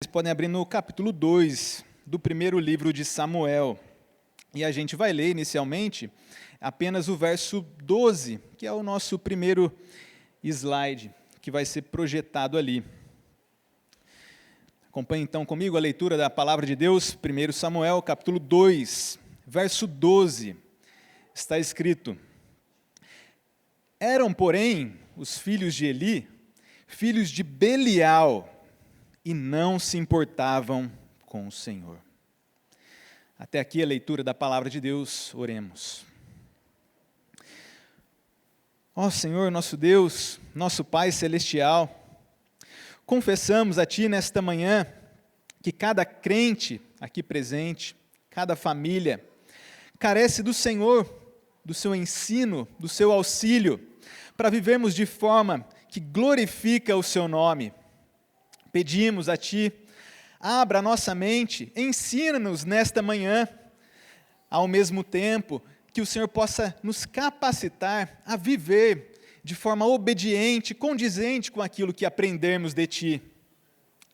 Vocês podem abrir no capítulo 2 do primeiro livro de Samuel. E a gente vai ler inicialmente apenas o verso 12, que é o nosso primeiro slide, que vai ser projetado ali. Acompanhe então comigo a leitura da palavra de Deus, 1 Samuel, capítulo 2, verso 12. Está escrito: Eram, porém, os filhos de Eli, filhos de Belial, e não se importavam com o Senhor. Até aqui a leitura da palavra de Deus, oremos. Ó Senhor, nosso Deus, nosso Pai celestial, confessamos a Ti nesta manhã que cada crente aqui presente, cada família, carece do Senhor, do Seu ensino, do Seu auxílio, para vivermos de forma que glorifica o Seu nome. Pedimos a Ti, abra a nossa mente, ensina-nos nesta manhã, ao mesmo tempo que o Senhor possa nos capacitar a viver de forma obediente, condizente com aquilo que aprendermos de Ti.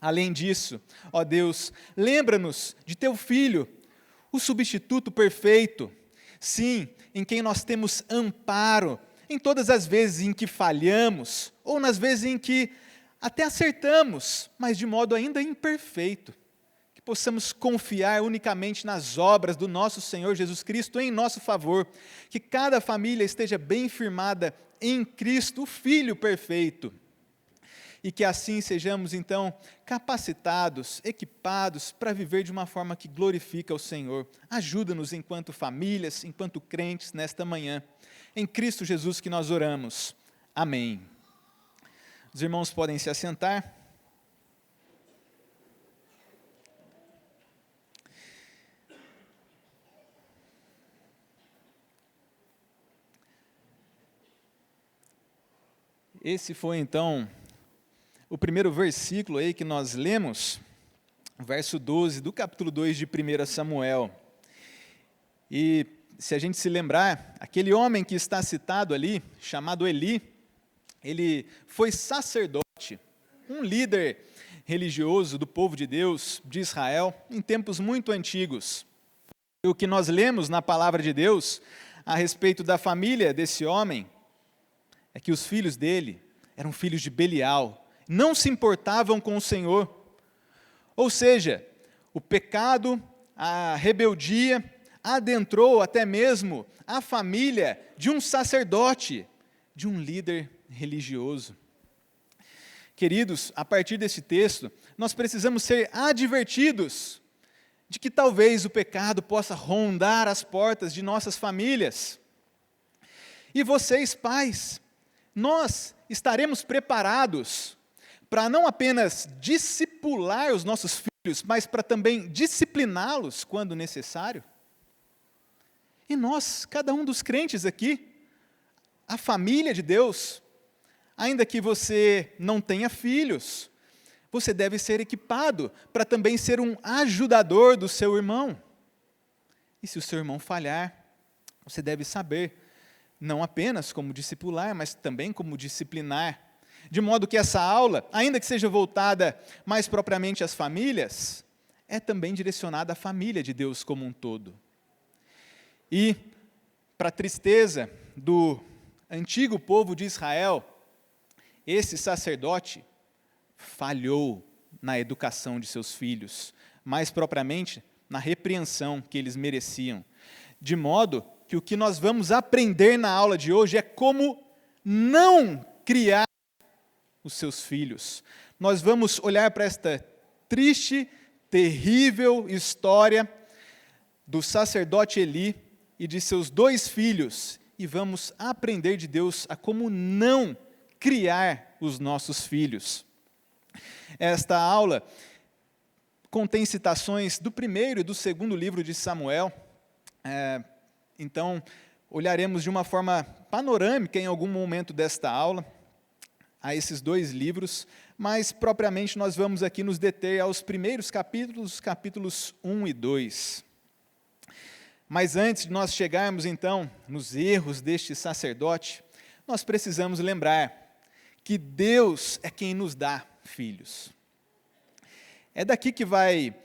Além disso, ó Deus, lembra-nos de Teu Filho, o substituto perfeito, sim, em quem nós temos amparo, em todas as vezes em que falhamos, ou nas vezes em que até acertamos, mas de modo ainda imperfeito, que possamos confiar unicamente nas obras do nosso Senhor Jesus Cristo em nosso favor, que cada família esteja bem firmada em Cristo, o Filho perfeito, e que assim sejamos então capacitados, equipados para viver de uma forma que glorifica o Senhor. Ajuda-nos enquanto famílias, enquanto crentes nesta manhã, em Cristo Jesus que nós oramos. Amém. Os irmãos podem se assentar. Esse foi então o primeiro versículo aí que nós lemos, verso 12 do capítulo 2 de 1 Samuel. E se a gente se lembrar, aquele homem que está citado ali, chamado Eli, ele foi sacerdote, um líder religioso do povo de Deus, de Israel, em tempos muito antigos. E o que nós lemos na palavra de Deus a respeito da família desse homem é que os filhos dele eram filhos de Belial, não se importavam com o Senhor. Ou seja, o pecado, a rebeldia, adentrou até mesmo a família de um sacerdote, de um líder religioso. Queridos, a partir desse texto, nós precisamos ser advertidos de que talvez o pecado possa rondar as portas de nossas famílias. E vocês, pais, nós estaremos preparados para não apenas discipular os nossos filhos, mas para também discipliná-los quando necessário? E nós, cada um dos crentes aqui, a família de Deus, ainda que você não tenha filhos, você deve ser equipado para também ser um ajudador do seu irmão. E se o seu irmão falhar, você deve saber, não apenas como discipular, mas também como disciplinar. De modo que essa aula, ainda que seja voltada mais propriamente às famílias, é também direcionada à família de Deus como um todo. E, para a tristeza do antigo povo de Israel, esse sacerdote falhou na educação de seus filhos, mais propriamente na repreensão que eles mereciam. De modo que o que nós vamos aprender na aula de hoje é como não criar os seus filhos. Nós vamos olhar para esta triste, terrível história do sacerdote Eli e de seus 2 filhos, e vamos aprender de Deus a como não criar os nossos filhos. Esta aula contém citações do primeiro e do segundo livro de Samuel. Então, olharemos de uma forma panorâmica em algum momento desta aula a esses 2 livros, mas propriamente nós vamos aqui nos deter aos primeiros capítulos, capítulos 1 e 2. Mas antes de nós chegarmos então nos erros deste sacerdote, nós precisamos lembrar que Deus é quem nos dá filhos. É daqui que vai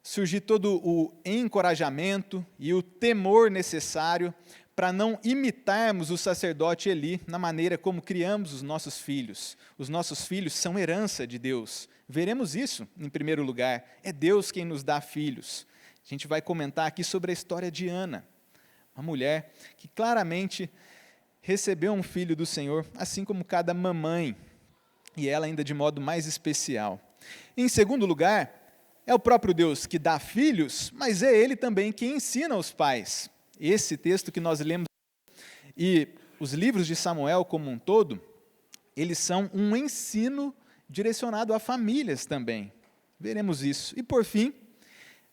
surgir todo o encorajamento e o temor necessário para não imitarmos o sacerdote Eli na maneira como criamos os nossos filhos. Os nossos filhos são herança de Deus. Veremos isso em primeiro lugar. É Deus quem nos dá filhos. A gente vai comentar aqui sobre a história de Ana, uma mulher que claramente recebeu um filho do Senhor, assim como cada mamãe, e ela ainda de modo mais especial. Em segundo lugar, é o próprio Deus que dá filhos, mas é Ele também quem ensina os pais. Esse texto que nós lemos e os livros de Samuel como um todo, eles são um ensino direcionado a famílias também. Veremos isso. E por fim,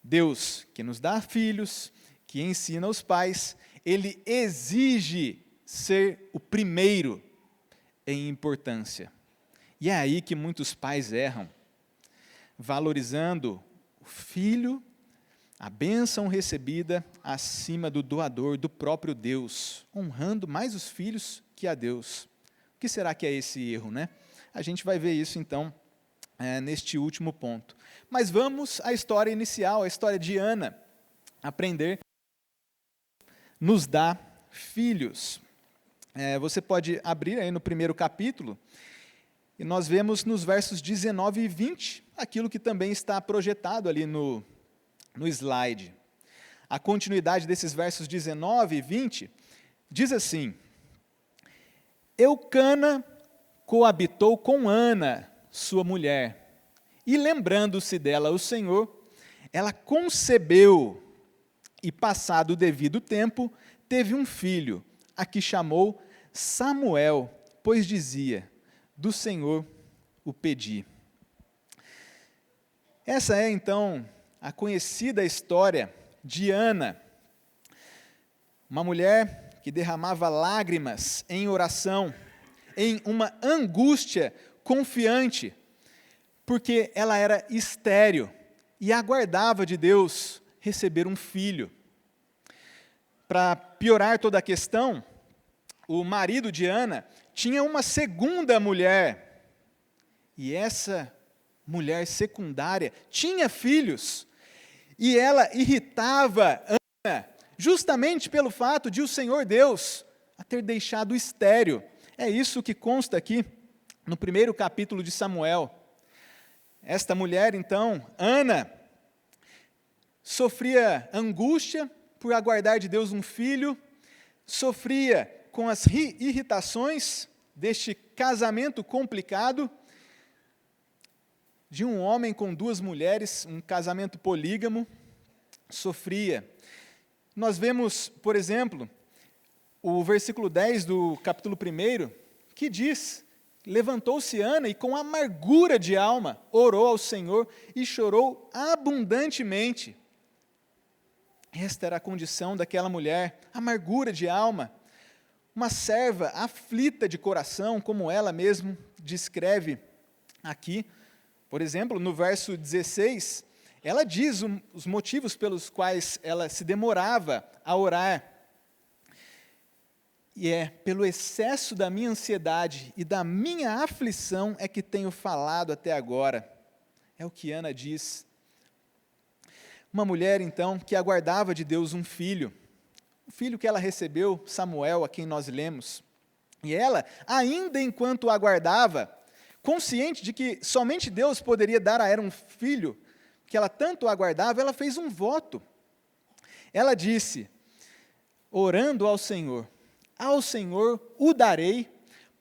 Deus que nos dá filhos, que ensina os pais, Ele exige ser o primeiro em importância. E é aí que muitos pais erram, valorizando o filho, a bênção recebida acima do doador, do próprio Deus, honrando mais os filhos que a Deus. O que será que é esse erro, né? A gente vai ver isso, então, neste último ponto. Mas vamos à história inicial, a história de Ana. Aprender nos dá filhos. Você pode abrir aí no primeiro capítulo, e nós vemos nos versos 19 e 20, aquilo que também está projetado ali no slide. A continuidade desses versos 19 e 20 diz assim: Eucana coabitou com Ana, sua mulher, e lembrando-se dela o Senhor, ela concebeu, e passado o devido tempo, teve um filho, a que chamou Samuel, pois dizia: do Senhor o pedi. Essa é, então, a conhecida história de Ana, uma mulher que derramava lágrimas em oração, em uma angústia confiante, porque ela era estéril e aguardava de Deus receber um filho. Para piorar toda a questão, o marido de Ana tinha uma segunda mulher, e essa mulher secundária tinha filhos, e ela irritava Ana, justamente pelo fato de o Senhor Deus a ter deixado estéril. É isso que consta aqui no primeiro capítulo de Samuel. Esta mulher, então, Ana, sofria angústia por aguardar de Deus um filho, sofria com as irritações deste casamento complicado, de um homem com duas mulheres, um casamento polígamo, sofria. Nós vemos, por exemplo, o versículo 10 do capítulo 1, que diz: levantou-se Ana e com amargura de alma orou ao Senhor e chorou abundantemente. Esta era a condição daquela mulher, amargura de alma, uma serva aflita de coração, como ela mesma descreve aqui. Por exemplo, no verso 16, ela diz os motivos pelos quais ela se demorava a orar. E é pelo excesso da minha ansiedade e da minha aflição é que tenho falado até agora. É o que Ana diz. Uma mulher, então, que aguardava de Deus um filho que ela recebeu, Samuel, a quem nós lemos. E ela, ainda enquanto aguardava, consciente de que somente Deus poderia dar a ela um filho, que ela tanto aguardava, ela fez um voto. Ela disse, orando ao Senhor o darei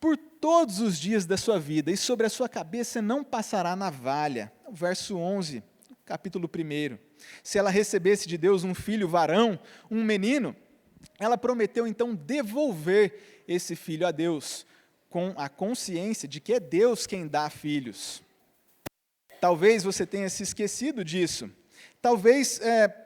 por todos os dias da sua vida, e sobre a sua cabeça não passará navalha. O verso 11, capítulo 1. Se ela recebesse de Deus um filho varão, um menino, ela prometeu então devolver esse filho a Deus, com a consciência de que é Deus quem dá filhos. Talvez você tenha se esquecido disso. Talvez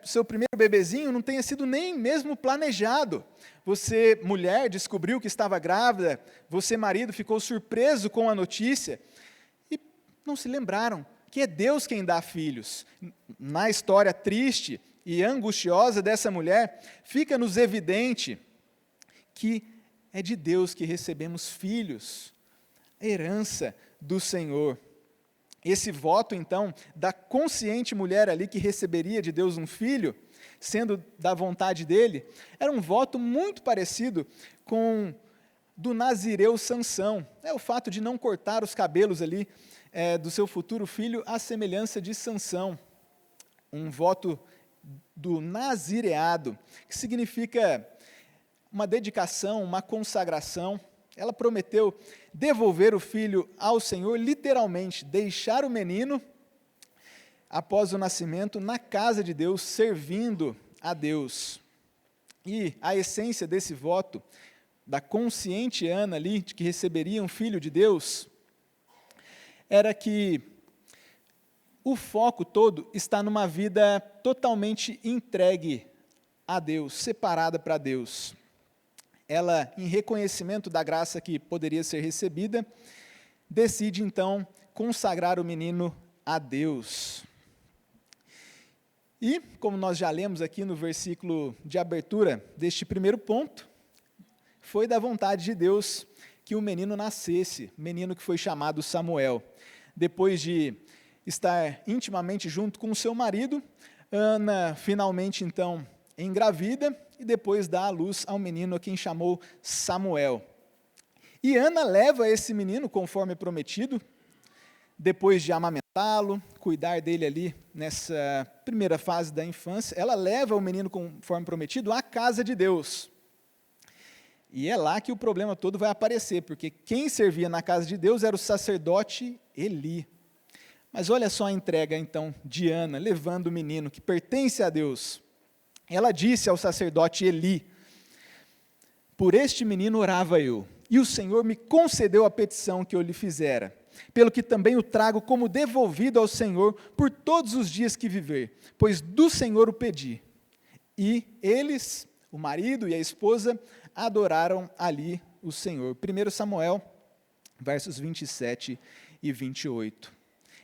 seu primeiro bebezinho não tenha sido nem mesmo planejado. Você, mulher, descobriu que estava grávida, você, marido, ficou surpreso com a notícia e não se lembraram que é Deus quem dá filhos. Na história triste e angustiosa dessa mulher, fica-nos evidente que é de Deus que recebemos filhos, a herança do Senhor. esse voto, então, da consciente mulher ali que receberia de Deus um filho, sendo da vontade dele, era um voto muito parecido com do nazireu Sansão. É o fato de não cortar os cabelos ali do seu futuro filho, à semelhança de Sansão. Um voto do nazireado, que significa uma dedicação, uma consagração. Ela prometeu devolver o filho ao Senhor, literalmente, deixar o menino, após o nascimento, na casa de Deus, servindo a Deus. E a essência desse voto, da consciente Ana ali, de que receberia um filho de Deus, era que o foco todo está numa vida totalmente entregue a Deus, separada para Deus. Ela, em reconhecimento da graça que poderia ser recebida, decide então consagrar o menino a Deus. E, como nós já lemos aqui no versículo de abertura deste primeiro ponto, foi da vontade de Deus que o menino nascesse, menino que foi chamado Samuel. Depois de estar intimamente junto com o seu marido, Ana finalmente então engravida e depois dá à luz ao menino a quem chamou Samuel. E Ana leva esse menino, conforme prometido, depois de amamentá-lo, cuidar dele ali nessa primeira fase da infância, ela leva o menino, conforme prometido, à casa de Deus. E é lá que o problema todo vai aparecer, porque quem servia na casa de Deus era o sacerdote Eli. Mas olha só a entrega, então, de Ana, levando o menino que pertence a Deus. Ela disse ao sacerdote Eli: por este menino orava eu, e o Senhor me concedeu a petição que eu lhe fizera, pelo que também o trago como devolvido ao Senhor por todos os dias que viver, pois do Senhor o pedi. E eles, o marido e a esposa, adoraram ali o Senhor. 1 Samuel, versos 27 e 28.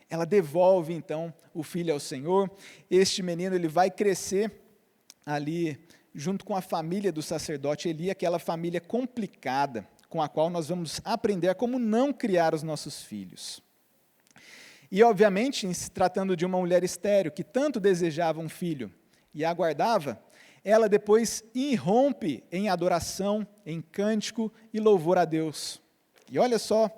Ela devolve, então, o filho ao Senhor. Este menino ele vai crescer ali, junto com a família do sacerdote Eli, aquela família complicada, com a qual nós vamos aprender a como não criar os nossos filhos. E, obviamente, em se tratando de uma mulher estéril, que tanto desejava um filho e aguardava, ela depois irrompe em adoração, em cântico e louvor a Deus. E olha só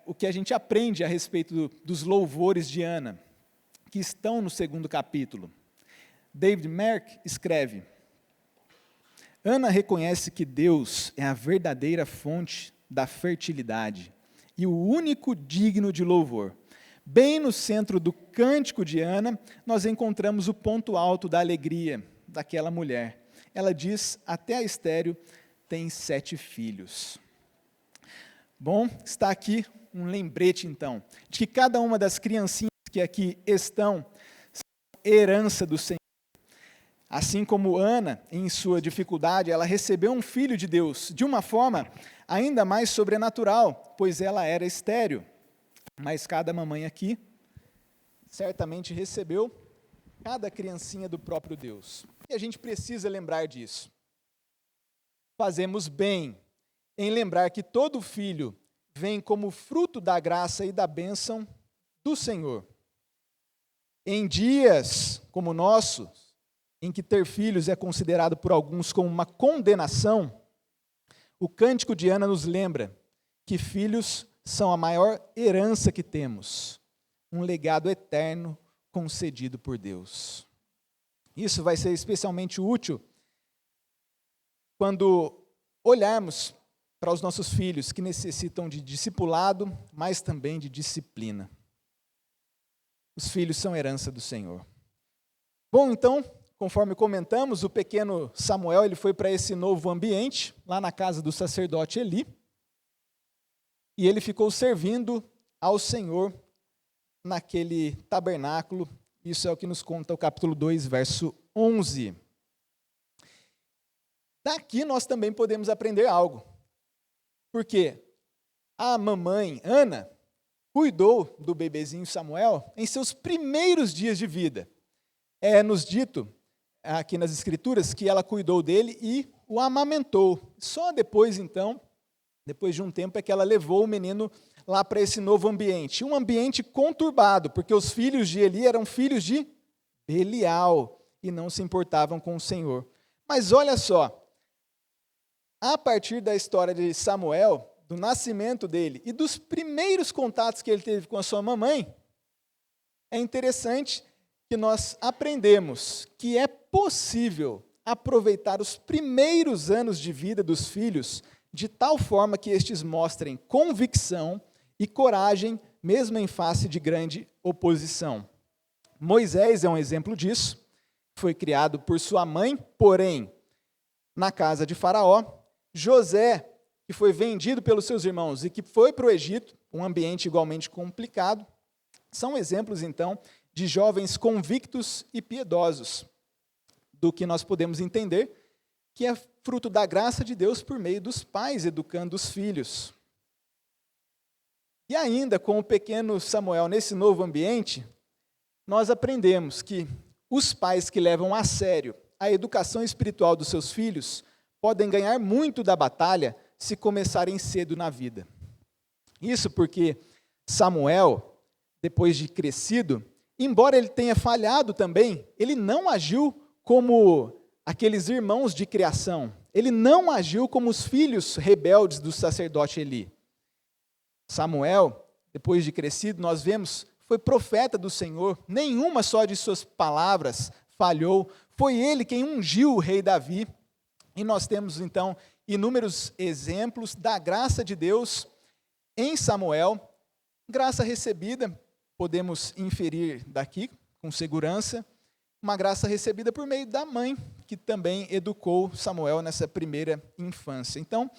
o que a gente aprende a respeito dos louvores de Ana, que estão no 2º capítulo. David Merck escreve: Ana reconhece que Deus é a verdadeira fonte da fertilidade e o único digno de louvor. Bem no centro do cântico de Ana, nós encontramos o ponto alto da alegria daquela mulher. Ela diz: até a estéril tem 7 filhos. Bom, está aqui um lembrete, então, de que cada uma das criancinhas que aqui estão são herança do Senhor. Assim como Ana, em sua dificuldade, ela recebeu um filho de Deus, de uma forma ainda mais sobrenatural, pois ela era estéril. Mas cada mamãe aqui certamente recebeu cada criancinha do próprio Deus. E a gente precisa lembrar disso. Fazemos bem em lembrar que todo filho vem como fruto da graça e da bênção do Senhor. Em dias como o nosso, em que ter filhos é considerado por alguns como uma condenação, o Cântico de Ana nos lembra que filhos são a maior herança que temos, um legado eterno concedido por Deus. Isso vai ser especialmente útil quando olharmos para os nossos filhos que necessitam de discipulado, mas também de disciplina. Os filhos são herança do Senhor. Bom, então, conforme comentamos, o pequeno Samuel ele foi para esse novo ambiente, lá na casa do sacerdote Eli, e ele ficou servindo ao Senhor naquele tabernáculo. Isso é o que nos conta o capítulo 2, verso 11. Daqui nós também podemos aprender algo, porque a mamãe Ana cuidou do bebezinho Samuel em seus primeiros dias de vida. É nos dito aqui nas Escrituras que ela cuidou dele e o amamentou. Só depois, então, depois de um tempo, é que ela levou o menino lá para esse novo ambiente? Um ambiente conturbado, porque os filhos de Eli eram filhos de Belial e não se importavam com o Senhor. Mas olha só, a partir da história de Samuel, do nascimento dele e dos primeiros contatos que ele teve com a sua mamãe, é interessante que nós aprendemos que é possível aproveitar os primeiros anos de vida dos filhos de tal forma que estes mostrem convicção e coragem, mesmo em face de grande oposição. Moisés é um exemplo disso. Foi criado por sua mãe, porém, na casa de Faraó. José, que foi vendido pelos seus irmãos e que foi para o Egito, um ambiente igualmente complicado, são exemplos, então, de jovens convictos e piedosos, do que nós podemos entender que é fruto da graça de Deus por meio dos pais educando os filhos. E ainda com o pequeno Samuel nesse novo ambiente, nós aprendemos que os pais que levam a sério a educação espiritual dos seus filhos podem ganhar muito da batalha se começarem cedo na vida. Isso porque Samuel, depois de crescido, embora ele tenha falhado também, ele não agiu como aqueles irmãos de criação. Ele não agiu como os filhos rebeldes do sacerdote Eli. Samuel, depois de crescido, nós vemos, foi profeta do Senhor, nenhuma só de suas palavras falhou, foi ele quem ungiu o rei Davi, e nós temos então inúmeros exemplos da graça de Deus em Samuel, graça recebida, podemos inferir daqui com segurança, uma graça recebida por meio da mãe, que também educou Samuel nessa primeira infância. Então,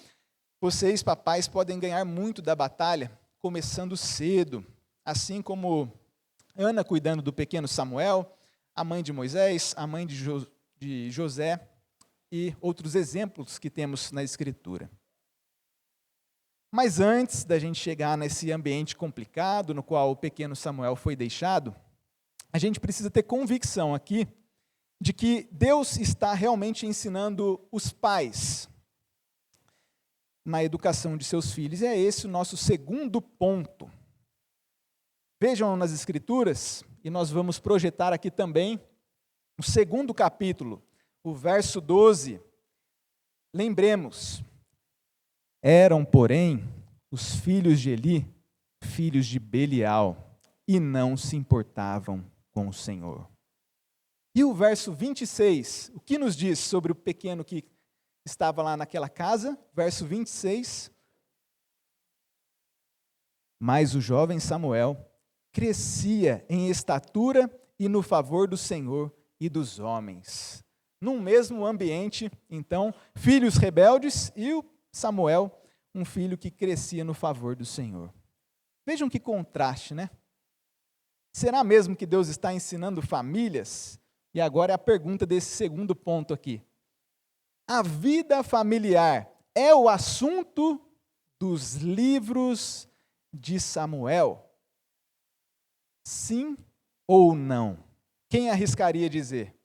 vocês, papais, podem ganhar muito da batalha, começando cedo, assim como Ana cuidando do pequeno Samuel, a mãe de Moisés, a mãe de José e outros exemplos que temos na Escritura. Mas antes da gente chegar nesse ambiente complicado no qual o pequeno Samuel foi deixado, a gente precisa ter convicção aqui de que Deus está realmente ensinando os pais na educação de seus filhos. E é esse o nosso segundo ponto. Vejam nas Escrituras, e nós vamos projetar aqui também o segundo capítulo, o verso 12. Lembremos, eram, porém, os filhos de Eli, filhos de Belial, e não se importavam com o Senhor. E o verso 26, o que nos diz sobre o pequeno que estava lá naquela casa? Verso 26. Mas o jovem Samuel crescia em estatura e no favor do Senhor e dos homens. Num mesmo ambiente, então, filhos rebeldes e o Samuel, um filho que crescia no favor do Senhor. Vejam que contraste, né? Será mesmo que Deus está ensinando famílias? E agora é a pergunta desse segundo ponto aqui. A vida familiar é o assunto dos livros de Samuel? Sim ou não? Quem arriscaria dizer?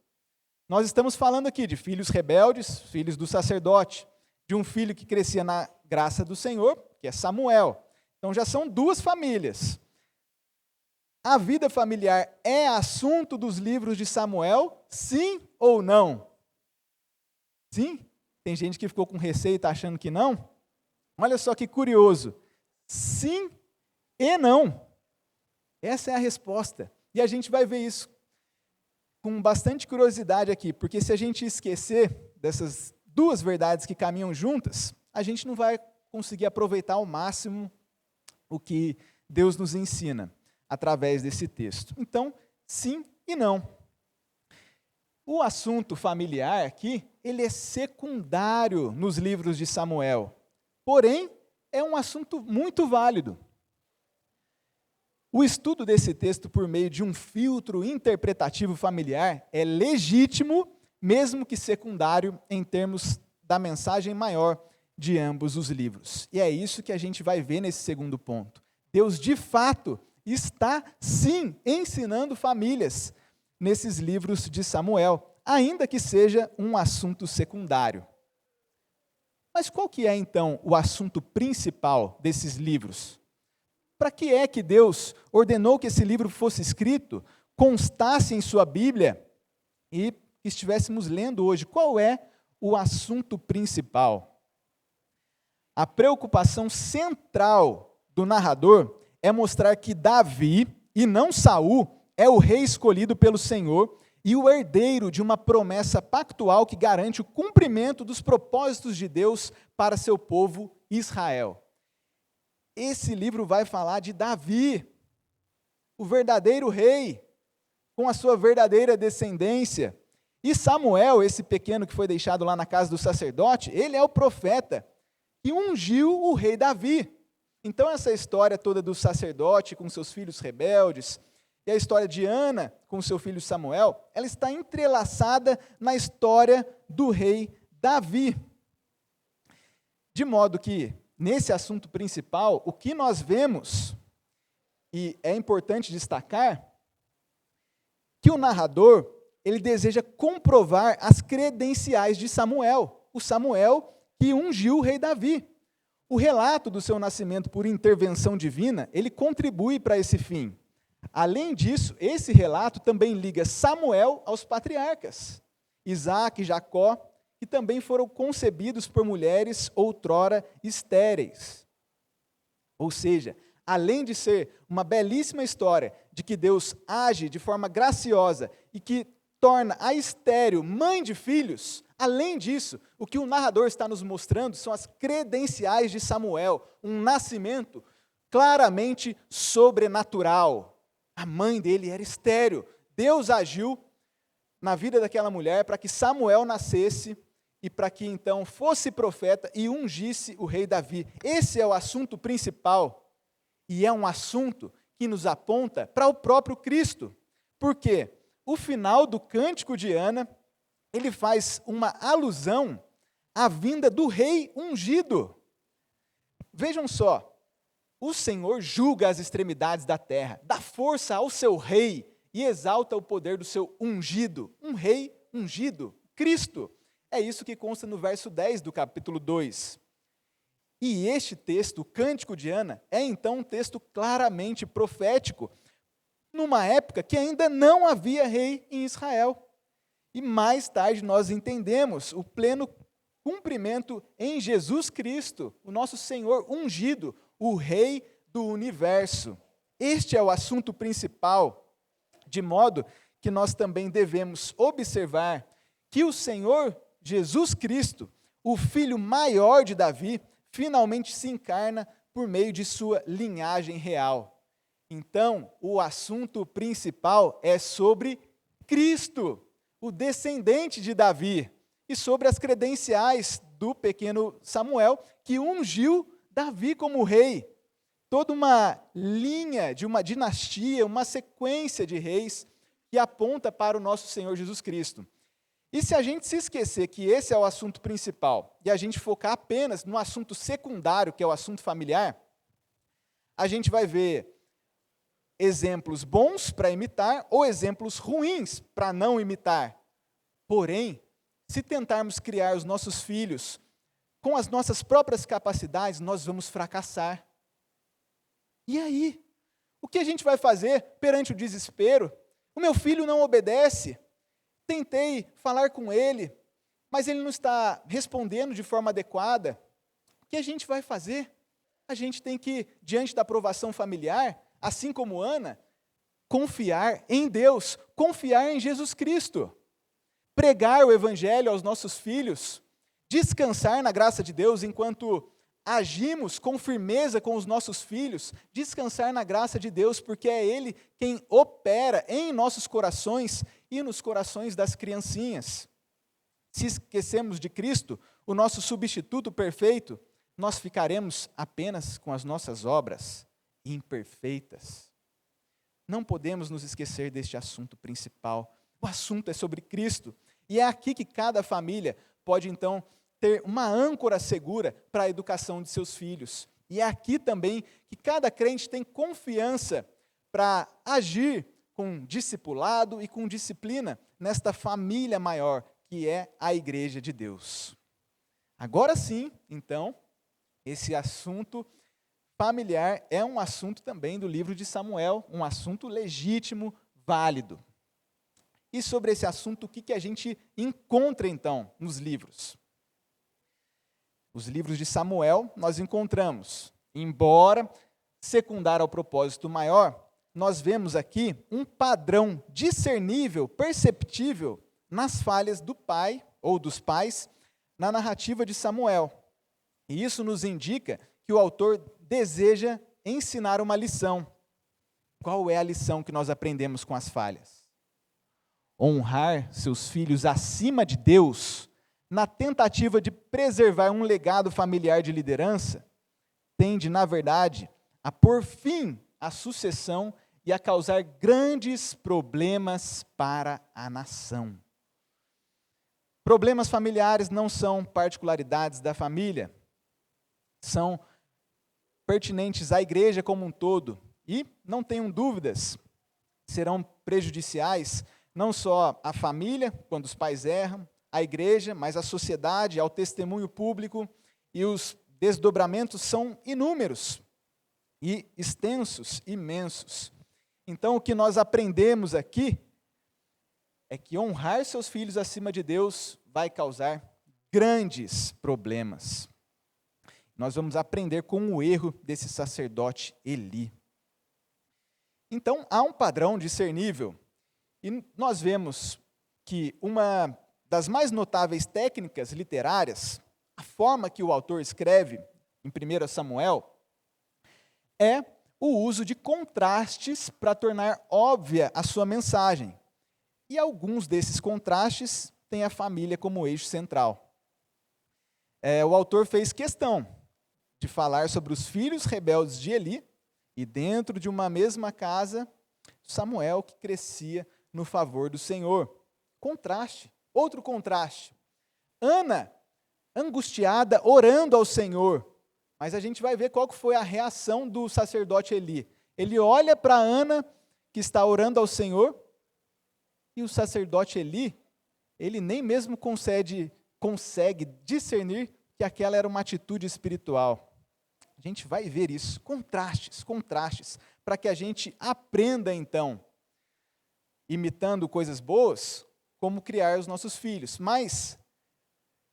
Nós estamos falando aqui de filhos rebeldes, filhos do sacerdote, de um filho que crescia na graça do Senhor, que é Samuel. Então já são duas famílias. A vida familiar é assunto dos livros de Samuel? Sim ou não? Sim? Tem gente que ficou com receio e está achando que não? Olha só que curioso. Sim e não. Essa é a resposta. E a gente vai ver isso com bastante curiosidade aqui, porque se a gente esquecer dessas duas verdades que caminham juntas, a gente não vai conseguir aproveitar ao máximo o que Deus nos ensina através desse texto. Então, sim e não. O assunto familiar aqui, ele é secundário nos livros de Samuel, porém, é um assunto muito válido. O estudo desse texto por meio de um filtro interpretativo familiar é legítimo, mesmo que secundário, em termos da mensagem maior de ambos os livros. E é isso que a gente vai ver nesse segundo ponto. Deus, de fato, está, sim, ensinando famílias nesses livros de Samuel, ainda que seja um assunto secundário. Mas qual que é, então, o assunto principal desses livros? para que é que Deus ordenou que esse livro fosse escrito, constasse em sua Bíblia e que estivéssemos lendo hoje? Qual é o assunto principal? A preocupação central do narrador é mostrar que Davi, e não Saul, é o rei escolhido pelo Senhor e o herdeiro de uma promessa pactual que garante o cumprimento dos propósitos de Deus para seu povo Israel. Esse livro vai falar de Davi, o verdadeiro rei, com a sua verdadeira descendência. E Samuel, esse pequeno que foi deixado lá na casa do sacerdote, ele é o profeta que ungiu o rei Davi. Então essa história toda do sacerdote com seus filhos rebeldes, e a história de Ana com seu filho Samuel, ela está entrelaçada na história do rei Davi. De modo que, nesse assunto principal, o que nós vemos, e é importante destacar, que o narrador, ele deseja comprovar as credenciais de Samuel, o Samuel que ungiu o rei Davi. O relato do seu nascimento por intervenção divina, ele contribui para esse fim. Além disso, esse relato também liga Samuel aos patriarcas, Isaac e Jacó, que também foram concebidos por mulheres outrora estéreis. Ou seja, além de ser uma belíssima história de que Deus age de forma graciosa e que torna a estéril mãe de filhos, além disso, o que o narrador está nos mostrando são as credenciais de Samuel, um nascimento claramente sobrenatural. A mãe dele era estéril. Deus agiu na vida daquela mulher para que Samuel nascesse e para que então fosse profeta e ungisse o rei Davi. Esse é o assunto principal e é um assunto que nos aponta para o próprio Cristo. Por quê? O final do Cântico de Ana, ele faz uma alusão à vinda do rei ungido. Vejam só, o Senhor julga as extremidades da terra, dá força ao seu rei e exalta o poder do seu ungido. Um rei ungido, Cristo. É isso que consta no verso 10 do capítulo 2. E este texto, o Cântico de Ana, é então um texto claramente profético, numa época que ainda não havia rei em Israel. E mais tarde nós entendemos o pleno cumprimento em Jesus Cristo, o nosso Senhor ungido, o Rei do universo. Este é o assunto principal, de modo que nós também devemos observar que o Senhor Jesus Cristo, o filho maior de Davi, finalmente se encarna por meio de sua linhagem real. Então, o assunto principal é sobre Cristo, o descendente de Davi, e sobre as credenciais do pequeno Samuel, que ungiu Davi como rei. Toda uma linha de uma dinastia, uma sequência de reis que aponta para o nosso Senhor Jesus Cristo. E se a gente se esquecer que esse é o assunto principal e a gente focar apenas no assunto secundário, que é o assunto familiar, a gente vai ver exemplos bons para imitar ou exemplos ruins para não imitar. Porém, se tentarmos criar os nossos filhos com as nossas próprias capacidades, nós vamos fracassar. E aí? O que a gente vai fazer perante o desespero? O meu filho não obedece. Tentei falar com ele, mas ele não está respondendo de forma adequada. O que a gente vai fazer? A gente tem que, diante da aprovação familiar, assim como Ana, confiar em Deus, confiar em Jesus Cristo. Pregar o Evangelho aos nossos filhos, descansar na graça de Deus enquanto agimos com firmeza com os nossos filhos, descansar na graça de Deus, porque é Ele quem opera em nossos corações e nos corações das criancinhas. Se esquecemos de Cristo, o nosso substituto perfeito, nós ficaremos apenas com as nossas obras imperfeitas. Não podemos nos esquecer deste assunto principal. O assunto é sobre Cristo. E é aqui que cada família pode, então, ter uma âncora segura para a educação de seus filhos. E é aqui também que cada crente tem confiança para agir com discipulado e com disciplina nesta família maior, que é a Igreja de Deus. Agora sim, então, esse assunto familiar é um assunto também do livro de Samuel, um assunto legítimo, válido. E sobre esse assunto, o que a gente encontra então nos livros? Os livros de Samuel nós encontramos, embora secundário ao propósito maior, nós vemos aqui um padrão discernível, perceptível, nas falhas do pai ou dos pais na narrativa de Samuel. E isso nos indica que o autor deseja ensinar uma lição. Qual é a lição que nós aprendemos com as falhas? Honrar seus filhos acima de Deus, na tentativa de preservar um legado familiar de liderança, tende, na verdade, a pôr fim à sucessão e a causar grandes problemas para a nação. Problemas familiares não são particularidades da família, são pertinentes à igreja como um todo e, não tenham dúvidas, serão prejudiciais não só à família, quando os pais erram, à igreja, mas à sociedade, ao testemunho público, e os desdobramentos são inúmeros e extensos, imensos. Então, o que nós aprendemos aqui é que honrar seus filhos acima de Deus vai causar grandes problemas. Nós vamos aprender com o erro desse sacerdote Eli. Então, há um padrão discernível, e nós vemos que uma das mais notáveis técnicas literárias, a forma que o autor escreve em 1 Samuel, é o uso de contrastes para tornar óbvia a sua mensagem. E alguns desses contrastes têm a família como eixo central. O autor fez questão de falar sobre os filhos rebeldes de Eli, e dentro de uma mesma casa, Samuel que crescia no favor do Senhor. Contraste, outro contraste. Ana, angustiada, orando ao Senhor. Mas a gente vai ver qual foi a reação do sacerdote Eli. Ele olha para Ana, que está orando ao Senhor, e o sacerdote Eli, ele nem mesmo consegue discernir que aquela era uma atitude espiritual. A gente vai ver isso, contrastes, para que a gente aprenda então, imitando coisas boas, como criar os nossos filhos. Mas,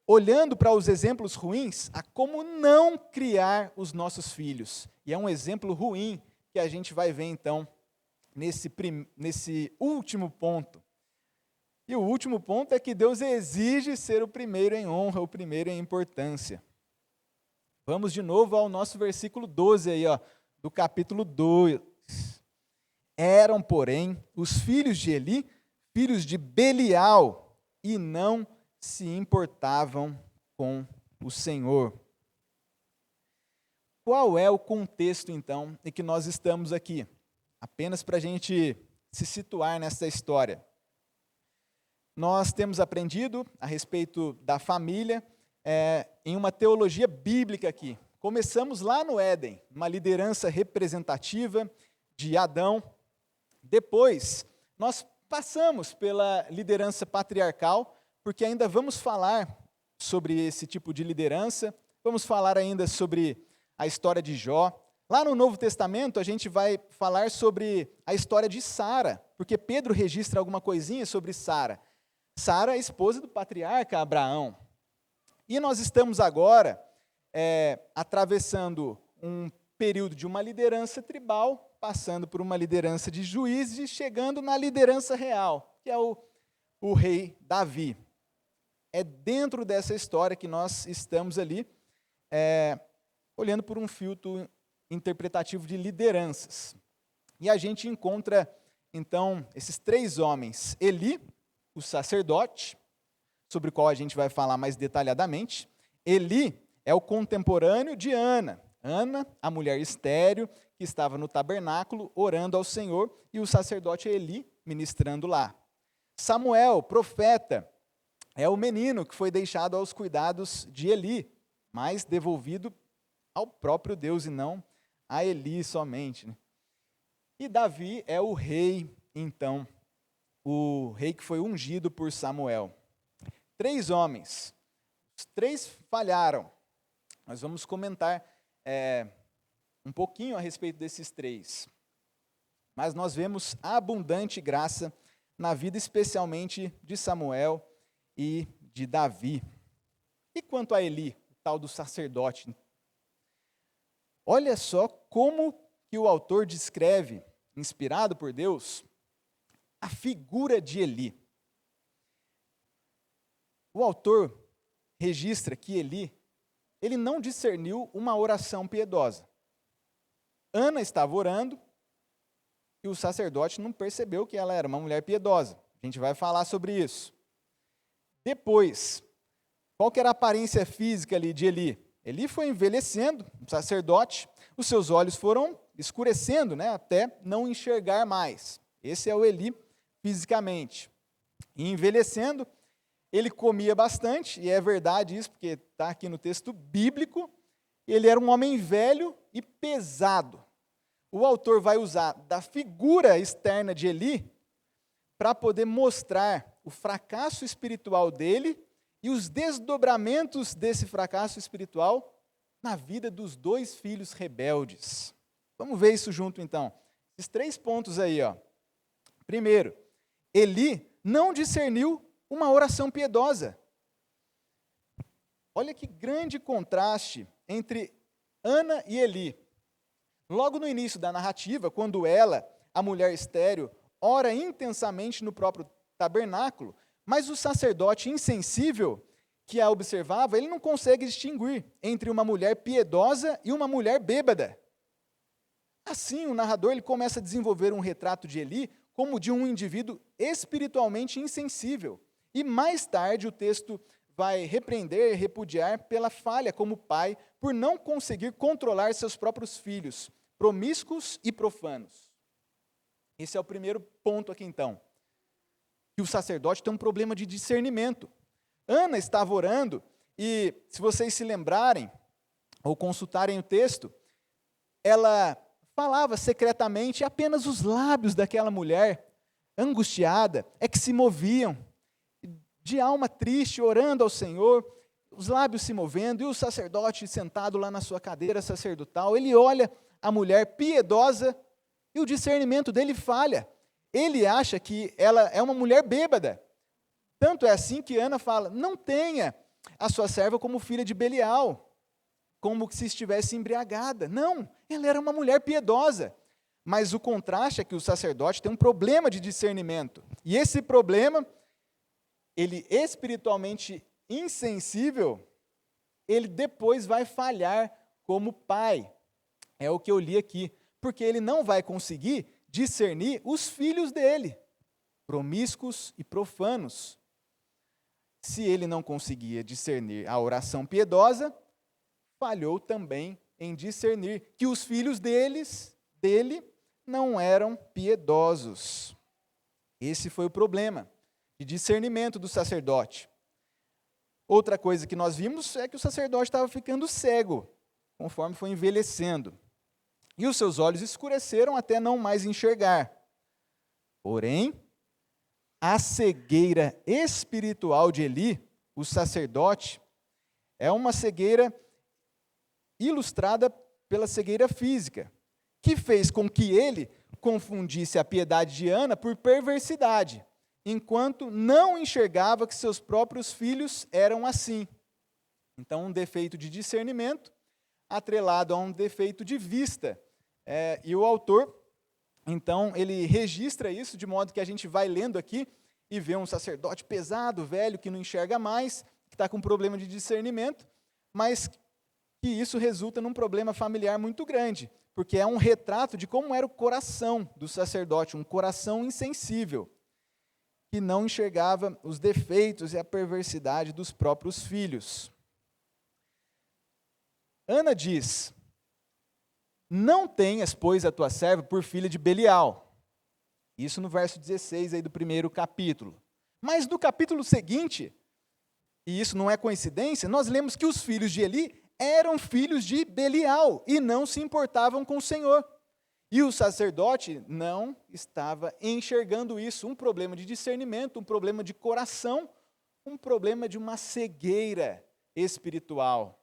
olhando para os exemplos ruins, a como não criar os nossos filhos. E é um exemplo ruim que a gente vai ver então, nesse último ponto. E o último ponto é que Deus exige ser o primeiro em honra, o primeiro em importância. Vamos de novo ao nosso versículo 12 aí, do capítulo 2. Eram, porém, os filhos de Eli, filhos de Belial, e não se importavam com o Senhor. Qual é o contexto, então, em que nós estamos aqui? Apenas para a gente se situar nessa história. Nós temos aprendido a respeito da família em uma teologia bíblica aqui. Começamos lá no Éden, uma liderança representativa de Adão. Depois, nós passamos pela liderança patriarcal, porque ainda vamos falar sobre esse tipo de liderança, vamos falar ainda sobre a história de Jó. Lá no Novo Testamento, a gente vai falar sobre a história de Sara, porque Pedro registra alguma coisinha sobre Sara. Sara é esposa do patriarca Abraão. E nós estamos agora atravessando um período de uma liderança tribal, passando por uma liderança de juízes e chegando na liderança real, que é o rei Davi. É dentro dessa história que nós estamos ali, olhando por um filtro interpretativo de lideranças. E a gente encontra, então, esses três homens. Eli, o sacerdote, sobre o qual a gente vai falar mais detalhadamente. Eli é o contemporâneo de Ana. Ana, a mulher estéril, que estava no tabernáculo, orando ao Senhor, e o sacerdote Eli, ministrando lá. Samuel, profeta, é o menino que foi deixado aos cuidados de Eli, mas devolvido ao próprio Deus e não a Eli somente. E Davi é o rei, então, o rei que foi ungido por Samuel. Três homens, os três falharam. Nós vamos comentar um pouquinho a respeito desses três. Mas nós vemos abundante graça na vida, especialmente de Samuel e de Davi. E quanto a Eli, o tal do sacerdote? Olha só como que o autor descreve, inspirado por Deus, a figura de Eli. O autor registra que ele não discerniu uma oração piedosa. Ana estava orando e o sacerdote não percebeu que ela era uma mulher piedosa. A gente vai falar sobre isso. Depois, qual que era a aparência física ali de Eli? Eli foi envelhecendo, o sacerdote, os seus olhos foram escurecendo, até não enxergar mais. Esse é o Eli fisicamente. E envelhecendo, ele comia bastante, e é verdade isso, porque está aqui no texto bíblico, ele era um homem velho e pesado. O autor vai usar da figura externa de Eli para poder mostrar o fracasso espiritual dele e os desdobramentos desse fracasso espiritual na vida dos dois filhos rebeldes. Vamos ver isso junto então. Esses 3 pontos aí. Primeiro, Eli não discerniu uma oração piedosa. Olha que grande contraste entre Ana e Eli. Logo no início da narrativa, quando ela, a mulher estéril, ora intensamente no próprio tabernáculo, mas o sacerdote insensível que a observava, ele não consegue distinguir entre uma mulher piedosa e uma mulher bêbada. Assim, o narrador ele começa a desenvolver um retrato de Eli como de um indivíduo espiritualmente insensível. E mais tarde o texto vai repreender e repudiar pela falha como pai, por não conseguir controlar seus próprios filhos, promíscuos e profanos. Esse é o primeiro ponto aqui então. Que o sacerdote tem um problema de discernimento. Ana estava orando e, se vocês se lembrarem, ou consultarem o texto, ela falava secretamente, apenas os lábios daquela mulher, angustiada, é que se moviam, de alma triste, orando ao Senhor, os lábios se movendo, e o sacerdote sentado lá na sua cadeira sacerdotal, ele olha a mulher piedosa e o discernimento dele falha. Ele acha que ela é uma mulher bêbada. Tanto é assim que Ana fala, não tenha a sua serva como filha de Belial, como se estivesse embriagada. Não, ela era uma mulher piedosa. Mas o contraste é que o sacerdote tem um problema de discernimento. E esse problema, ele espiritualmente insensível, ele depois vai falhar como pai. É o que eu li aqui. Porque ele não vai conseguir discernir os filhos dele, promíscuos e profanos. Se ele não conseguia discernir a oração piedosa, falhou também em discernir que os filhos dele não eram piedosos. Esse foi o problema de discernimento do sacerdote. Outra coisa que nós vimos é que o sacerdote estava ficando cego, conforme foi envelhecendo. E os seus olhos escureceram até não mais enxergar. Porém, a cegueira espiritual de Eli, o sacerdote, é uma cegueira ilustrada pela cegueira física, que fez com que ele confundisse a piedade de Ana por perversidade, enquanto não enxergava que seus próprios filhos eram assim. Então, um defeito de discernimento atrelado a um defeito de vista. E o autor, então, ele registra isso de modo que a gente vai lendo aqui e vê um sacerdote pesado, velho, que não enxerga mais, que está com problema de discernimento, mas que isso resulta num problema familiar muito grande, porque é um retrato de como era o coração do sacerdote, um coração insensível, que não enxergava os defeitos e a perversidade dos próprios filhos. Ana diz, não tenhas, pois, a tua serva por filha de Belial. Isso no verso 16 aí do primeiro capítulo. Mas no capítulo seguinte, e isso não é coincidência, nós lemos que os filhos de Eli eram filhos de Belial e não se importavam com o Senhor. E o sacerdote não estava enxergando isso, um problema de discernimento, um problema de coração, um problema de uma cegueira espiritual.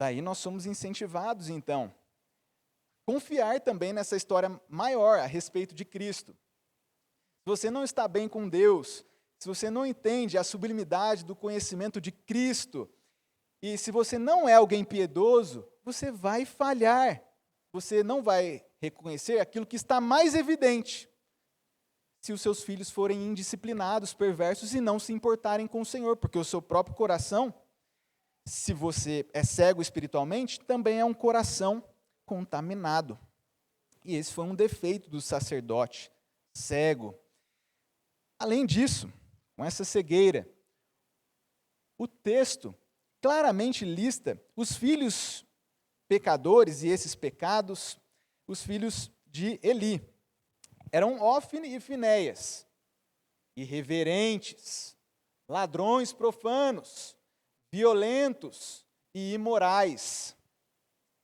Daí nós somos incentivados, então, a confiar também nessa história maior a respeito de Cristo. Se você não está bem com Deus, se você não entende a sublimidade do conhecimento de Cristo, e se você não é alguém piedoso, você vai falhar. Você não vai reconhecer aquilo que está mais evidente. Se os seus filhos forem indisciplinados, perversos e não se importarem com o Senhor, porque o seu próprio coração, se você é cego espiritualmente, também é um coração contaminado. E esse foi um defeito do sacerdote cego. Além disso, com essa cegueira, o texto claramente lista os filhos pecadores e esses pecados, os filhos de Eli. Eram Ófine e Finéias, irreverentes, ladrões profanos, violentos e imorais.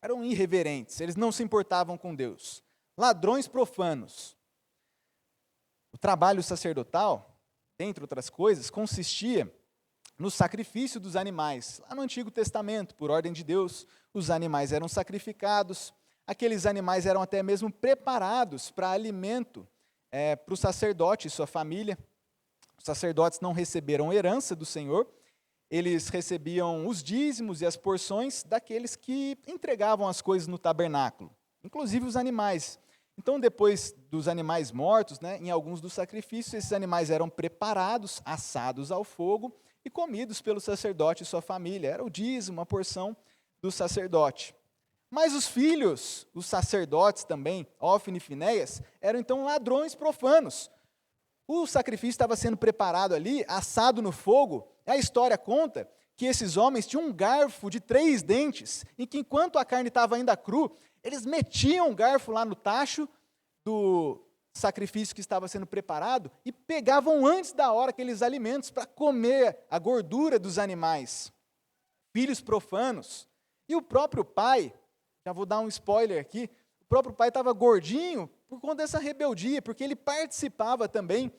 Eram irreverentes, eles não se importavam com Deus. Ladrões profanos. O trabalho sacerdotal, dentre outras coisas, consistia no sacrifício dos animais. Lá no Antigo Testamento, por ordem de Deus, os animais eram sacrificados. Aqueles animais eram até mesmo preparados para alimento para o sacerdote e sua família. Os sacerdotes não receberam herança do Senhor, eles recebiam os dízimos e as porções daqueles que entregavam as coisas no tabernáculo, inclusive os animais. Então, depois dos animais mortos, em alguns dos sacrifícios, esses animais eram preparados, assados ao fogo e comidos pelo sacerdote e sua família. Era o dízimo, a porção do sacerdote. Mas os filhos, os sacerdotes também, Ófine e Finéias, eram então ladrões profanos. O sacrifício estava sendo preparado ali, assado no fogo. A história conta que esses homens tinham um garfo de 3 dentes, e que enquanto a carne estava ainda cru, eles metiam o garfo lá no tacho do sacrifício que estava sendo preparado e pegavam antes da hora aqueles alimentos para comer a gordura dos animais. Filhos profanos. E o próprio pai, já vou dar um spoiler aqui, o próprio pai estava gordinho por conta dessa rebeldia, porque ele participava também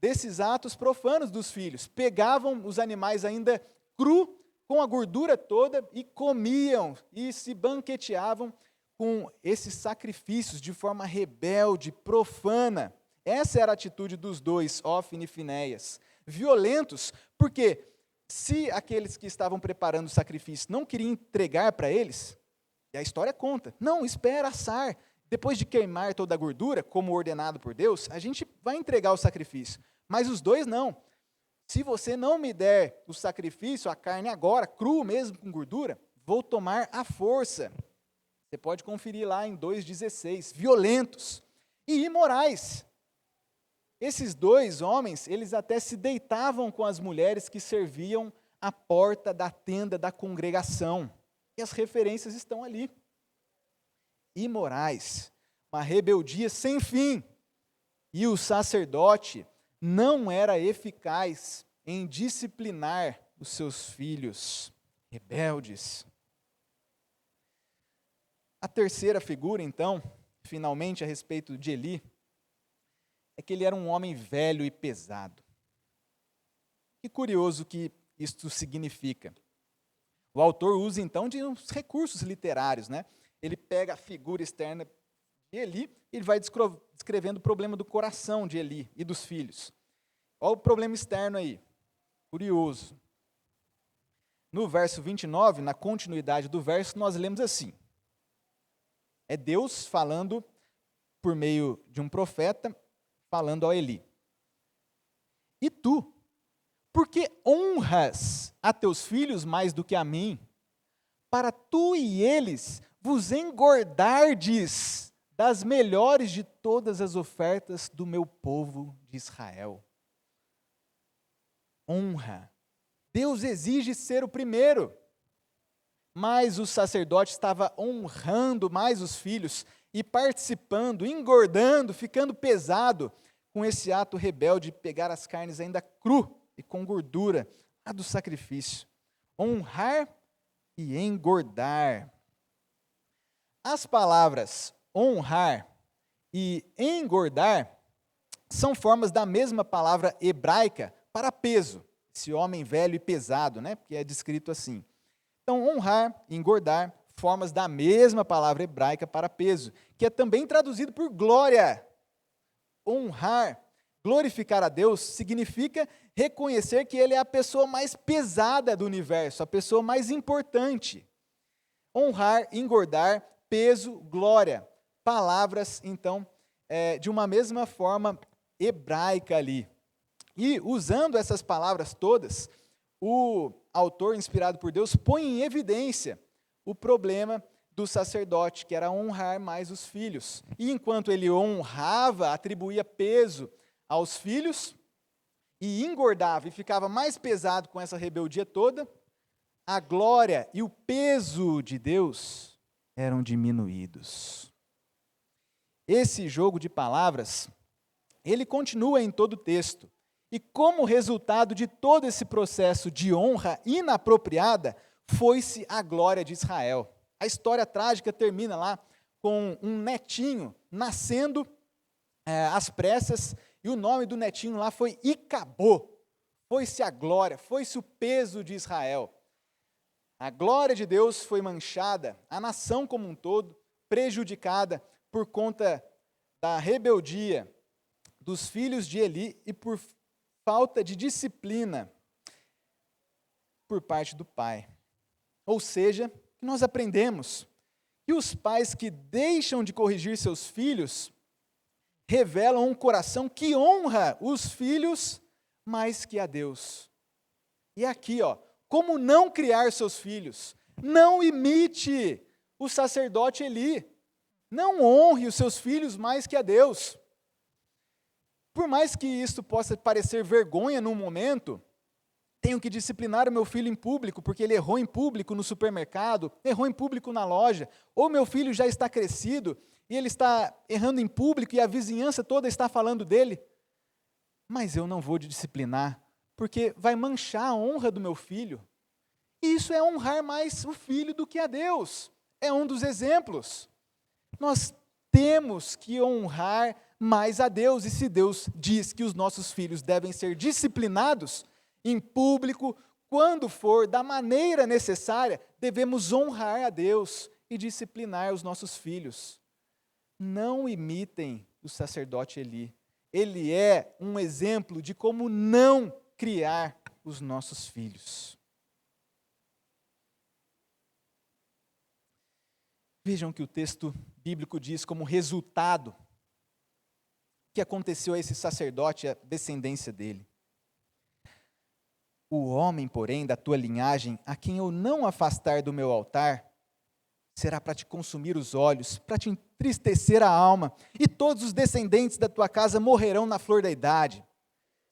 desses atos profanos dos filhos. Pegavam os animais ainda cru, com a gordura toda, e comiam, e se banqueteavam com esses sacrifícios de forma rebelde, profana. Essa era a atitude dos dois, Ófine e Finéias. Violentos, porque se aqueles que estavam preparando o sacrifício não queriam entregar para eles, e a história conta, não, espera assar, depois de queimar toda a gordura, como ordenado por Deus, a gente vai entregar o sacrifício. Mas os dois não. Se você não me der o sacrifício, a carne agora, cru mesmo, com gordura, vou tomar à força. Você pode conferir lá em 2,16. Violentos e imorais. Esses dois homens, eles até se deitavam com as mulheres que serviam à porta da tenda da congregação. E as referências estão ali. Imorais, uma rebeldia sem fim. E o sacerdote não era eficaz em disciplinar os seus filhos rebeldes. A terceira figura, então, finalmente a respeito de Eli, é que ele era um homem velho e pesado. Que curioso que isto significa. O autor usa, então, de uns recursos literários, Ele pega a figura externa de Eli e ele vai descrevendo o problema do coração de Eli e dos filhos. Olha o problema externo aí, curioso. No verso 29, na continuidade do verso, nós lemos assim. É Deus falando por meio de um profeta, falando a Eli. E tu, por que honras a teus filhos mais do que a mim, para tu e eles vos engordardes das melhores de todas as ofertas do meu povo de Israel? Honra. Deus exige ser o primeiro, mas o sacerdote estava honrando mais os filhos e participando, engordando, ficando pesado com esse ato rebelde de pegar as carnes ainda cru e com gordura, a do sacrifício. Honrar e engordar. As palavras honrar e engordar são formas da mesma palavra hebraica para peso, esse homem velho e pesado, porque é descrito assim. Então, honrar e engordar, formas da mesma palavra hebraica para peso, que é também traduzido por glória. Honrar, glorificar a Deus, significa reconhecer que Ele é a pessoa mais pesada do universo, a pessoa mais importante. Honrar, engordar, peso, glória. Palavras, então, de uma mesma forma hebraica ali. E, usando essas palavras todas, o autor, inspirado por Deus, põe em evidência o problema do sacerdote, que era honrar mais os filhos. E enquanto ele honrava, atribuía peso aos filhos, e engordava e ficava mais pesado com essa rebeldia toda, a glória e o peso de Deus eram diminuídos. Esse jogo de palavras, ele continua em todo o texto. E como resultado de todo esse processo de honra inapropriada, foi-se a glória de Israel. A história trágica termina lá com um netinho nascendo às pressas, e o nome do netinho lá foi Icabô. Foi-se a glória, foi-se o peso de Israel. A glória de Deus foi manchada, a nação como um todo, prejudicada por conta da rebeldia dos filhos de Eli e por falta de disciplina por parte do pai. Ou seja, nós aprendemos que os pais que deixam de corrigir seus filhos revelam um coração que honra os filhos mais que a Deus. E aqui, como não criar seus filhos? Não imite o sacerdote Eli. Não honre os seus filhos mais que a Deus. Por mais que isso possa parecer vergonha num momento, tenho que disciplinar o meu filho em público, porque ele errou em público no supermercado, errou em público na loja, ou meu filho já está crescido e ele está errando em público e a vizinhança toda está falando dele. Mas eu não vou disciplinar, porque vai manchar a honra do meu filho. E isso é honrar mais o filho do que a Deus. É um dos exemplos. Nós temos que honrar mais a Deus, e se Deus diz que os nossos filhos devem ser disciplinados em público, quando for da maneira necessária, devemos honrar a Deus e disciplinar os nossos filhos. Não imitem o sacerdote Eli. Ele é um exemplo de como não criar os nossos filhos. Vejam que o texto bíblico diz como resultado que aconteceu a esse sacerdote e a descendência dele. O homem, porém, da tua linhagem, a quem eu não afastar do meu altar, será para te consumir os olhos, para te entristecer a alma, e todos os descendentes da tua casa morrerão na flor da idade.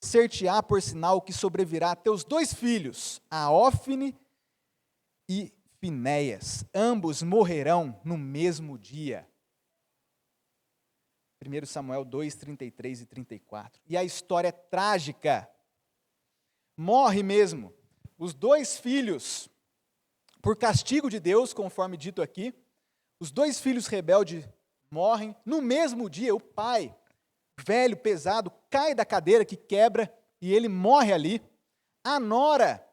Ser-te-á por sinal que sobrevirá a teus 2 filhos, a Ófine e Finéias, ambos morrerão no mesmo dia. 1 Samuel 2, 33 e 34. E a história é trágica. Morre mesmo. Os 2 filhos, por castigo de Deus, conforme dito aqui, os 2 filhos rebeldes morrem. No mesmo dia, o pai, velho, pesado, cai da cadeira que quebra e ele morre ali. A nora,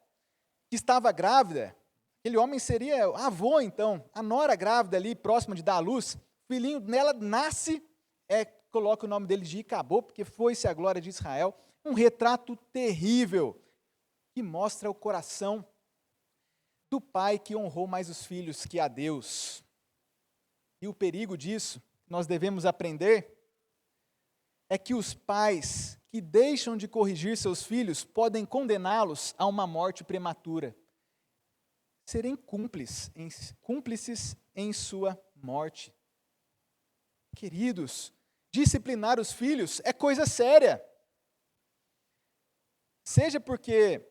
que estava grávida, aquele homem seria avô então, a nora grávida ali, próxima de dar à luz, o filhinho nela nasce, coloca o nome dele de Icabô, porque foi-se a glória de Israel. Um retrato terrível, que mostra o coração do pai que honrou mais os filhos que a Deus. E o perigo disso, nós devemos aprender, é que os pais que deixam de corrigir seus filhos podem condená-los a uma morte prematura. Serem cúmplices em sua morte. Queridos, disciplinar os filhos é coisa séria. Seja porque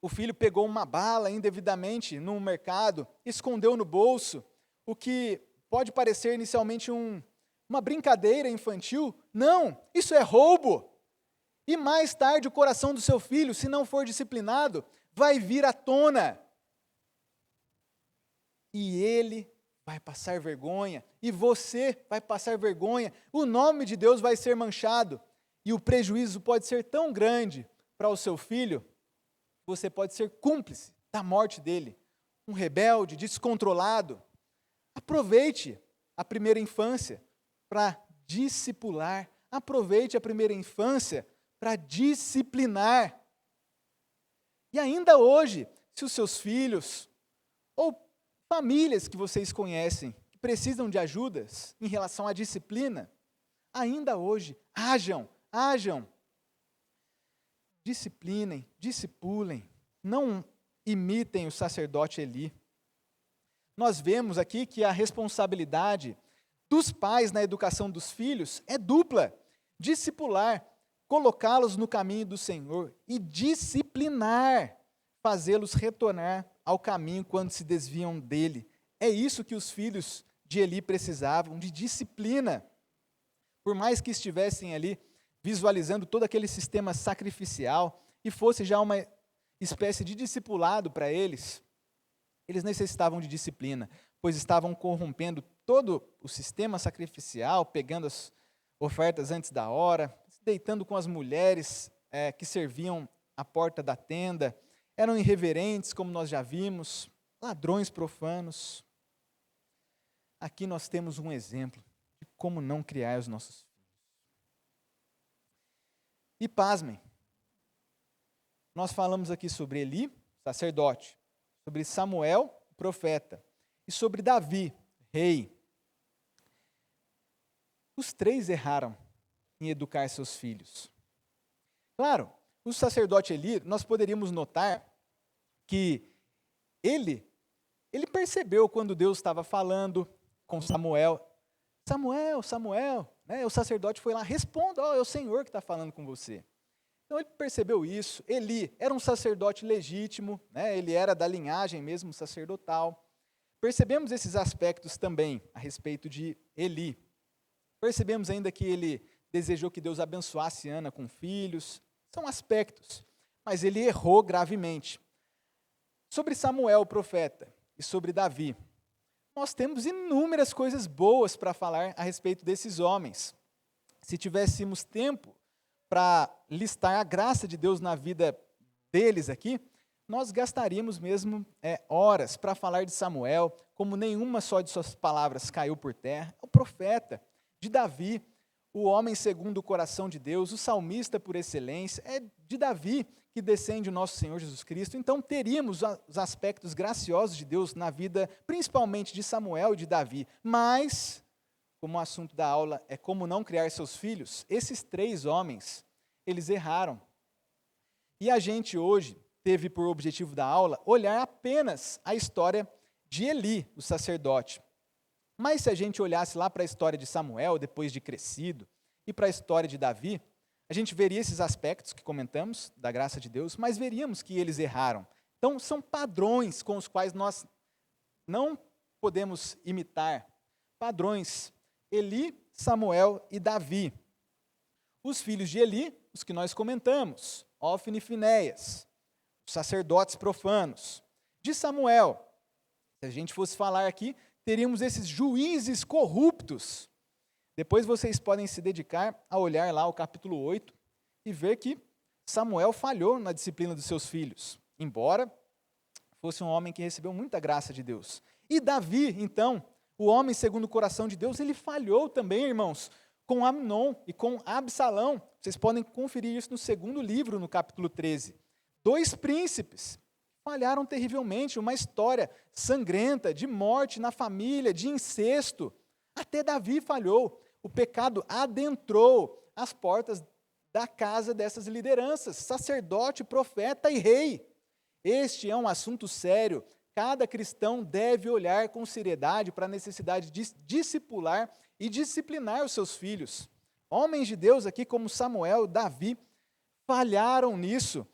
o filho pegou uma bala indevidamente no mercado, escondeu no bolso, o que pode parecer inicialmente uma brincadeira infantil. Não, isso é roubo. E mais tarde o coração do seu filho, se não for disciplinado, vai vir à tona. E ele vai passar vergonha, e você vai passar vergonha, o nome de Deus vai ser manchado, e o prejuízo pode ser tão grande para o seu filho, você pode ser cúmplice da morte dele, um rebelde, descontrolado, aproveite a primeira infância para discipular. Aproveite a primeira infância para disciplinar. E ainda hoje, se os seus filhos ou famílias que vocês conhecem que precisam de ajudas em relação à disciplina, ainda hoje, hajam. Disciplinem, discipulem, não imitem o sacerdote Eli. Nós vemos aqui que a responsabilidade dos pais na educação dos filhos é dupla: discipular, colocá-los no caminho do Senhor, e disciplinar, fazê-los retornar ao caminho quando se desviam dele. É isso que os filhos de Eli precisavam, de disciplina. Por mais que estivessem ali visualizando todo aquele sistema sacrificial e fosse já uma espécie de discipulado para eles, eles necessitavam de disciplina, pois estavam corrompendo todo o sistema sacrificial, pegando as ofertas antes da hora, se deitando com as mulheres que serviam à porta da tenda, eram irreverentes, como nós já vimos, ladrões profanos. Aqui nós temos um exemplo de como não criar os nossos filhos. E pasmem, nós falamos aqui sobre Eli, sacerdote, sobre Samuel, profeta, e sobre Davi, rei. Os três erraram em educar seus filhos. Claro, o sacerdote Eli, nós poderíamos notar que ele percebeu quando Deus estava falando com Samuel. Samuel, o sacerdote foi lá, responda, é o Senhor que está falando com você. Então ele percebeu isso. Eli era um sacerdote legítimo, ele era da linhagem mesmo sacerdotal. Percebemos esses aspectos também a respeito de Eli. Percebemos ainda que ele desejou que Deus abençoasse Ana com filhos. São aspectos, mas ele errou gravemente. Sobre Samuel, o profeta, e sobre Davi, nós temos inúmeras coisas boas para falar a respeito desses homens. Se tivéssemos tempo para listar a graça de Deus na vida deles aqui, nós gastaríamos mesmo horas para falar de Samuel, como nenhuma só de suas palavras caiu por terra. O profeta, de Davi, o homem segundo o coração de Deus, o salmista por excelência, é de Davi que descende o nosso Senhor Jesus Cristo. Então teríamos os aspectos graciosos de Deus na vida, principalmente de Samuel e de Davi. Mas, como o assunto da aula é como não criar seus filhos, esses três homens, eles erraram. E a gente hoje teve por objetivo da aula olhar apenas a história de Eli, o sacerdote. Mas se a gente olhasse lá para a história de Samuel, depois de crescido, e para a história de Davi, a gente veria esses aspectos que comentamos, da graça de Deus, mas veríamos que eles erraram. Então, são padrões com os quais nós não podemos imitar. Padrões: Eli, Samuel e Davi. Os filhos de Eli, os que nós comentamos, Ofni e Finéias, os sacerdotes profanos. De Samuel, se a gente fosse falar aqui, teríamos esses juízes corruptos. Depois vocês podem se dedicar a olhar lá o capítulo 8 e ver que Samuel falhou na disciplina dos seus filhos, embora fosse um homem que recebeu muita graça de Deus. E Davi, então, o homem segundo o coração de Deus, ele falhou também, irmãos, com Amnon e com Absalão. Vocês podem conferir isso no segundo livro, no capítulo 13. Dois príncipes falharam terrivelmente, uma história sangrenta de morte na família, de incesto. Até Davi falhou. O pecado adentrou as portas da casa dessas lideranças, sacerdote, profeta e rei. Este é um assunto sério. Cada cristão deve olhar com seriedade para a necessidade de discipular e disciplinar os seus filhos. Homens de Deus aqui como Samuel, Davi, falharam nisso.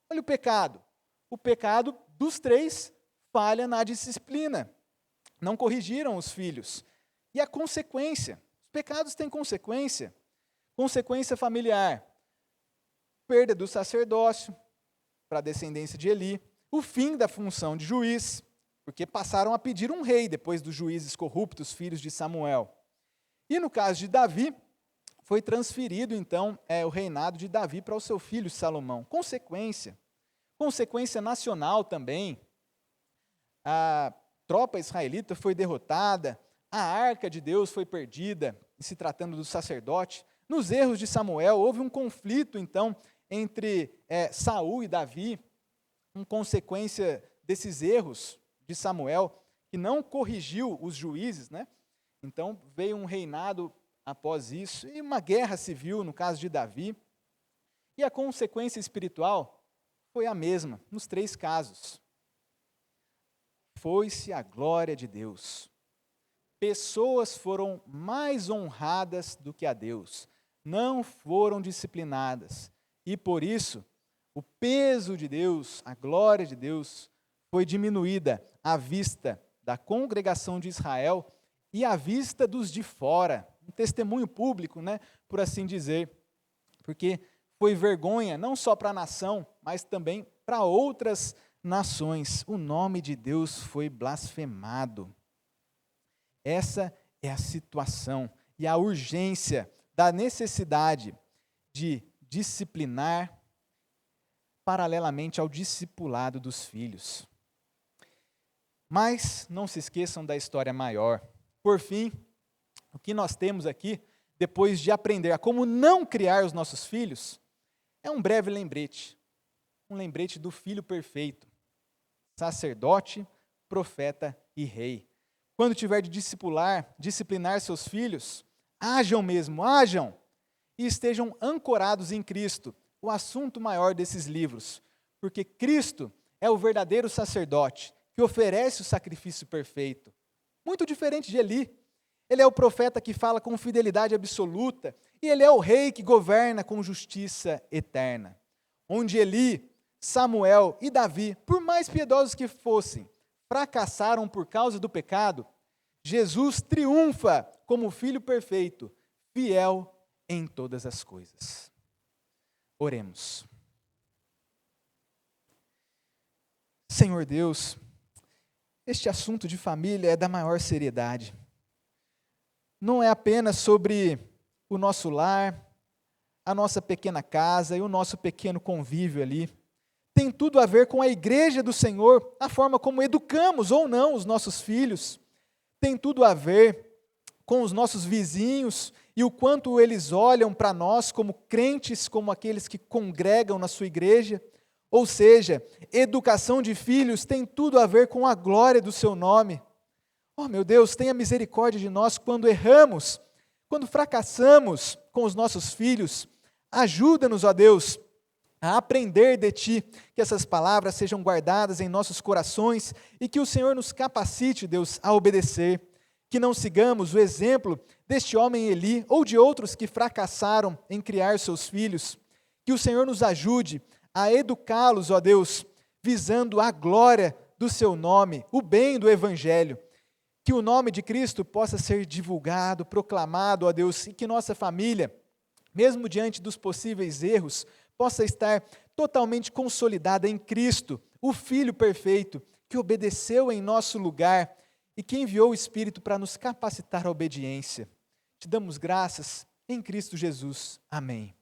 Olha o pecado. O pecado dos três falha na disciplina. Não corrigiram os filhos. E a consequência? Os pecados têm consequência. Consequência familiar. Perda do sacerdócio para a descendência de Eli. O fim da função de juiz, porque passaram a pedir um rei depois dos juízes corruptos, filhos de Samuel. E no caso de Davi, foi transferido então o reinado de Davi para o seu filho Salomão. Consequência nacional também. a tropa israelita foi derrotada, a arca de Deus foi perdida, se tratando do sacerdote. Nos erros de Samuel, houve um conflito, então, entre Saul e Davi, em consequência desses erros de Samuel, que não corrigiu os juízes, né? Então, veio um reinado após isso, e uma guerra civil, no caso de Davi. E a consequência espiritual foi a mesma, nos 3 casos. Foi-se a glória de Deus. Pessoas foram mais honradas do que a Deus, não foram disciplinadas. E por isso, o peso de Deus, a glória de Deus, foi diminuída à vista da congregação de Israel e à vista dos de fora. Um testemunho público, né, por assim dizer. Porque foi vergonha não só para a nação, mas também para outras nações. O nome de Deus foi blasfemado. Essa é a situação e a urgência da necessidade de disciplinar paralelamente ao discipulado dos filhos. Mas não se esqueçam da história maior. Por fim, o que nós temos aqui, depois de aprender a como não criar os nossos filhos, é um breve lembrete. Um lembrete do filho perfeito, sacerdote, profeta e rei. Quando tiver de disciplinar seus filhos, ajam mesmo, ajam, e estejam ancorados em Cristo, o assunto maior desses livros, porque Cristo é o verdadeiro sacerdote, que oferece o sacrifício perfeito. Muito diferente de Eli. Ele é o profeta que fala com fidelidade absoluta, e ele é o rei que governa com justiça eterna. Onde Eli, Samuel e Davi, por mais piedosos que fossem, fracassaram por causa do pecado, Jesus triunfa como Filho perfeito, fiel em todas as coisas. Oremos. Senhor Deus, este assunto de família é da maior seriedade. Não é apenas sobre o nosso lar, a nossa pequena casa e o nosso pequeno convívio ali. Tem tudo a ver com a igreja do Senhor, a forma como educamos ou não os nossos filhos. Tem tudo a ver com os nossos vizinhos e o quanto eles olham para nós como crentes, como aqueles que congregam na sua igreja. Ou seja, educação de filhos tem tudo a ver com a glória do seu nome. Oh, meu Deus, tenha misericórdia de nós quando erramos, quando fracassamos com os nossos filhos. Ajuda-nos, ó Deus, a aprender de Ti, que essas palavras sejam guardadas em nossos corações e que o Senhor nos capacite, Deus, a obedecer. Que não sigamos o exemplo deste homem Eli ou de outros que fracassaram em criar seus filhos. Que o Senhor nos ajude a educá-los, ó Deus, visando a glória do Seu nome, o bem do Evangelho. Que o nome de Cristo possa ser divulgado, proclamado, ó Deus, e que nossa família, mesmo diante dos possíveis erros, possa estar totalmente consolidada em Cristo, o Filho perfeito, que obedeceu em nosso lugar e que enviou o Espírito para nos capacitar à obediência. Te damos graças em Cristo Jesus. Amém.